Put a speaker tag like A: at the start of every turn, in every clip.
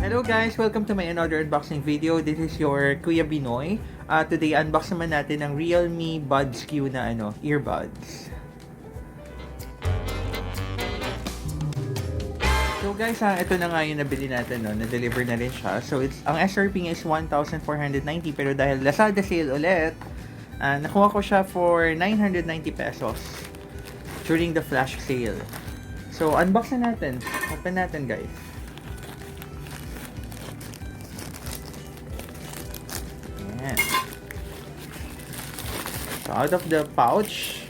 A: Hello guys! Welcome to my another unboxing video. This is your Kuya Binoy. Today, unbox naman natin ng Realme Buds Q na earbuds. So guys, ito na nga yung nabili natin, na-deliver na rin siya. So ang SRP is 1,490 pero dahil Lazada sale ulit, nakuha ko siya for 990 pesos during the flash sale. So unbox na natin. Open natin guys. So, out of the pouch,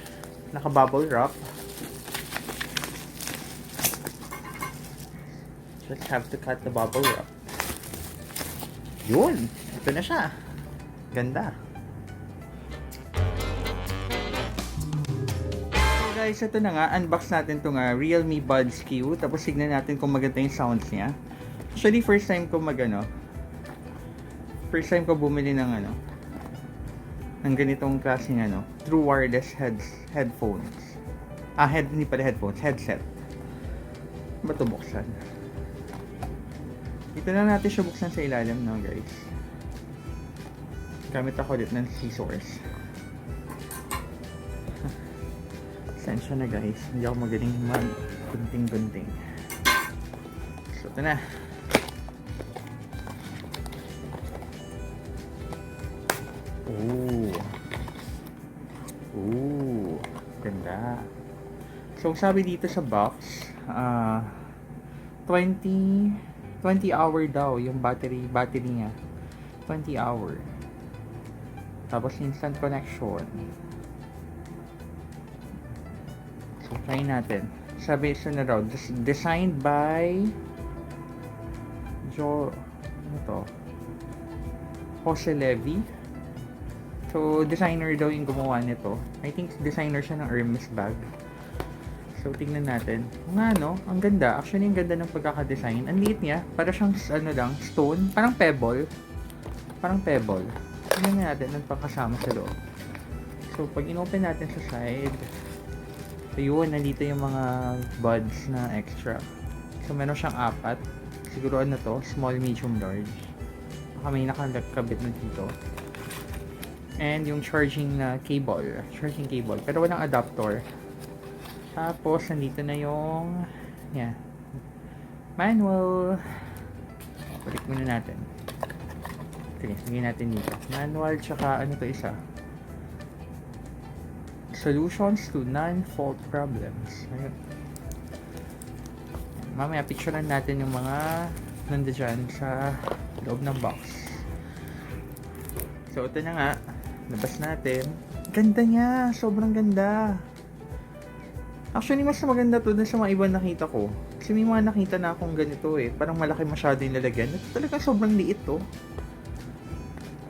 A: naka-bubble wrap. Just have to cut the bubble wrap. Yun! Ito na siya. Ganda. So guys, ito na nga. Unbox natin itong Realme Buds Q. Tapos tignan natin kung maganda yung sounds niya. Actually, first time ko bumili ng ng ganitong klaseng true wireless headphones. Hindi pala headphones, headset. Ba't ito buksan? Dito na natin siya buksan sa ilalim guys. Gamit ako ulit ng scissors. Sensya na guys, hindi ako magaling mag-gunting-gunting. So ito na. Ganda. So, sabi dito sa box, 20 hour daw yung battery niya. 20 hour. Tapos, instant connection. So, try natin. Sabi ito na raw, designed by Jose Levy. So, designer daw yung gumawa nito. I think designer siya ng Hermes bag. So, tingnan natin. Ang ganda. Actually, ang ganda ng pagkaka-design. Ang liit niya. Para siyang, stone. Parang pebble. Tingnan natin ang pagkasama sa loob. So, pag in-open natin sa side, so yun, nandito yung mga buds na extra. So, meron siyang 4. Siguro small, medium, large. Baka may nakakabit na dito. And yung charging cable. Pero walang adapter. Tapos, nandito na yung manual. Balik muna natin. Okay, lagyan natin dito. Manual, tsaka isa. Solutions to non-fault problems. Ayun. Mamaya, picturean natin yung mga nandiyan sa loob ng box. So, ito na nga. Labas natin. Ganda niya. Sobrang ganda. Actually, mas maganda to dun sa mga ibang nakita ko. Kasi may mga nakita na akong ganito Parang malaki masyado yung lalagyan. Ito talaga sobrang liit to.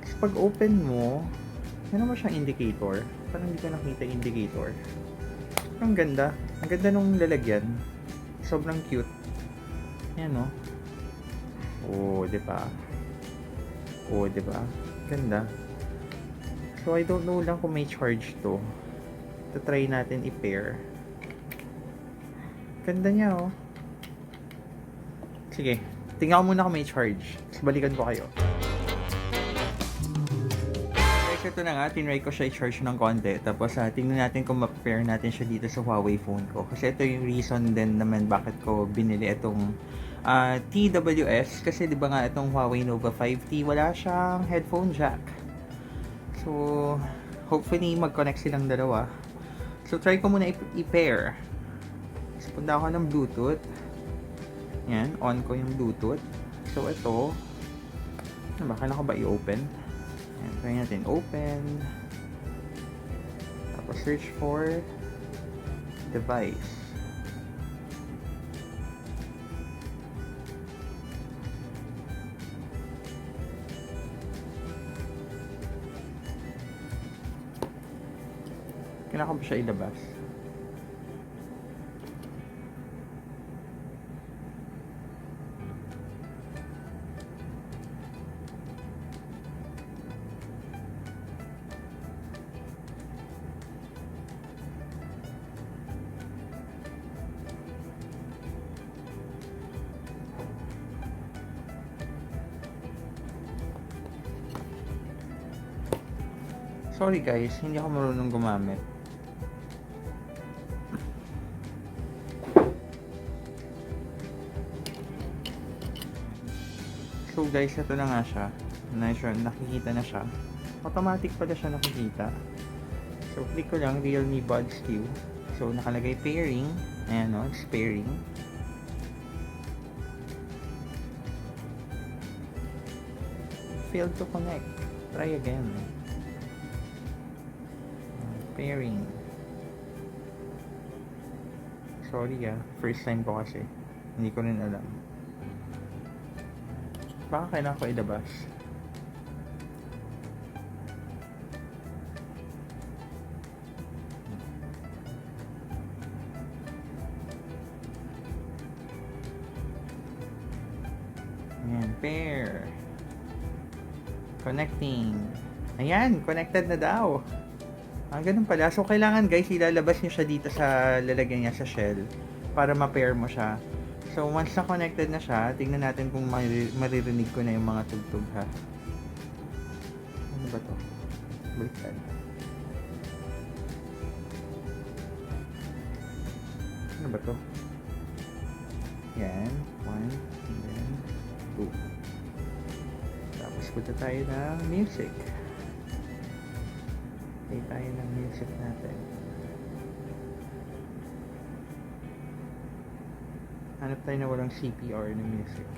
A: Kasi pag open mo, meron mo siyang indicator. Parang hindi ko nakita yung indicator. Ang ganda. Ang ganda nung lalagyan. Sobrang cute. Yan diba? Ganda. So, I don't know lang kung may charge to. Try natin i-pair. Ganda niya, Sige. Tingnan ko muna kung may charge. Tapos balikan ko kayo. Guys, ito na nga. Tinry ko siya i-charge ng konti. Tapos, tingnan natin kung ma-pair natin siya dito sa Huawei phone ko. Kasi ito yung reason din naman bakit ko binili itong TWS. Kasi diba nga itong Huawei Nova 5T, wala siyang headphone jack. So, hopefully mag-connect silang dalawa. So, try ko muna i-pair. So, punta ako ng Bluetooth. Yan, on ko yung Bluetooth. So, ito. Kailangan ko ba i-open? Yan, try natin open. Tapos, search for device. Kailangan ko ba siya ilabas? Sorry guys, hindi ako marunong gumamit. So guys, ito na nga siya. Nakikita na siya. Automatic pala siya nakikita. So click ko lang Realme Buds Q. So nakalagay pairing. Ayan o, it's pairing. Failed to connect. Try again. Pairing. Sorry first time ko kasi. Hindi ko rin alam. Baka kailangan ko ilabas. Ayan, pair. Connecting. Ayan, connected na daw. Ganun pala. So, kailangan guys, ilalabas nyo siya dito sa lalagyan niya sa shell para ma-pair mo siya. So, once na connected na siya, tingnan natin kung maririnig ko na yung mga tugtog ha. Ano ba to? Baliktad. Ano ba to? Yan. 1, and then 2. Tapos punta tayo ng music. Play tayo ng music natin. Hanap tayo na walang CPR na music.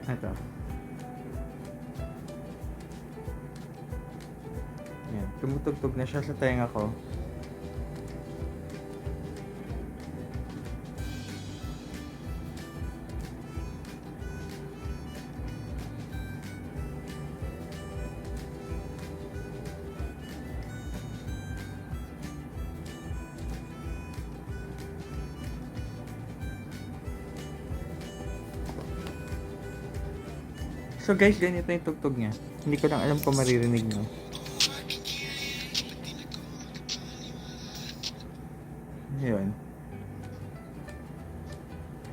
A: Ito. Yan. Tumutugtog na siya sa tenga ko. So guys, ganito yung tugtog niya. Hindi ko lang alam kung maririnig nyo. Yun.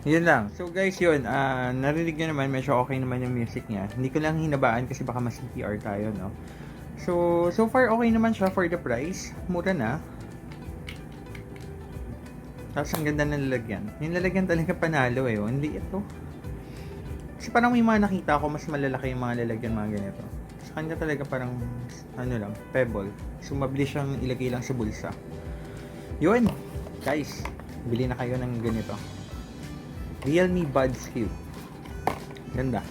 A: Yun lang. So guys, yun. Narinig nyo naman, medyo okay naman yung music niya. Hindi ko lang hinabaan kasi baka mas-CPR tayo, no? So far okay naman siya for the price. Mura na. Tapos ang ganda ng lalagyan. Yung lalagyan talaga panalo eh. Hindi ito. Kasi parang may mga nakita ako mas malalaki yung mga lalagyan mga ganito. Sa kanya talaga parang ano lang, pebble. So mabilis siyang ilagay lang sa bulsa. Yun! Guys, bili na kayo ng ganito. Realme Buds Q. Ganda.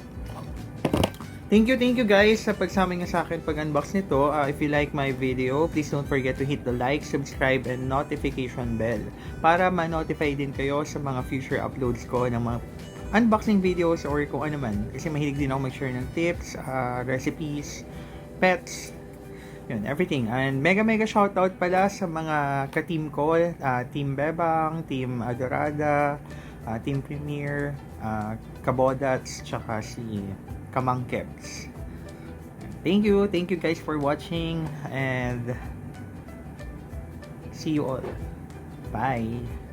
A: Thank you guys sa pagsama nyo sa akin pag-unbox nito. If you like my video, please don't forget to hit the like, subscribe, and notification bell para ma-notify din kayo sa mga future uploads ko ng mga unboxing videos or kung ano man. Kasi mahilig din ako mag-share ng tips, recipes, pets, yun, everything. And mega shoutout pala sa mga ka-team ko, Team Bebang, Team Adorada, Team Premier, Kabodats, tsaka si Kamangkebs. Thank you guys for watching and see you all. Bye!